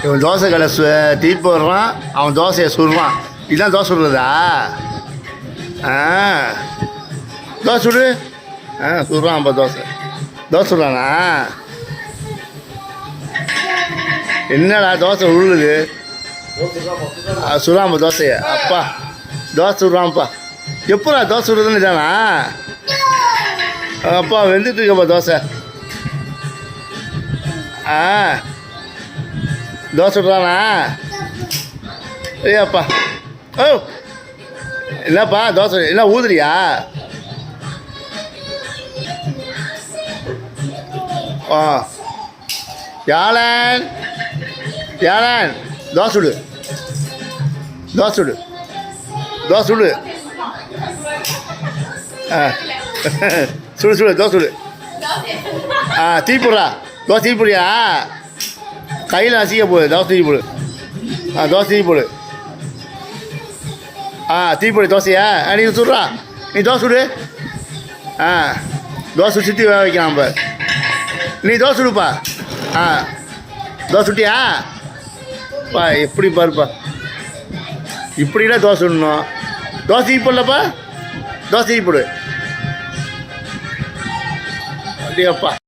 இவன் தோசை கடை டீ போடுறான், அவன் தோசையை சுடுறான். இதுதான் தோசை சுடுறதா? ஆ, தோசை சுடு. சுடுறான் அப்போ தோசை சுடுறானா? என்னடா தோசை உருளுது? சுடுறான்ப்பா தோசையை. அப்பா தோசை சுடுறான்ப்பா. எப்படா தோசை சுடுறதுன்னு தானா? அப்பா வெந்துட்டு இருக்கப்பா தோசை. தோசை சுடுறானா? ஐயாப்பா. ஓ, என்னப்பா தோசை என்ன ஊதுறியா? யாழன் யாழன் தோசை சுடு, தோசை சுடு, தோசை சுடு. சுடு சுடு தோசை சுடு. தீ போடுறா. தோசை தீ போடுறியா? கையில் அசிக்க போடு. தோசை தீ போடு. தோசை தீ போடு. தீ போடு தோசையா? நீ சுடுறா. நீ தோசை சுடு. தோசை சுற்றி வேக வைக்கலாம். இப்போ நீ தோசை சுடுப்பா. தோசை சுட்டியா? பா எப்படி பாருப்பா, இப்படிலாம் தோசை சுடணும். தோசை தீ போடலப்பா. தோசை தீ போடு. அப்படியாப்பா.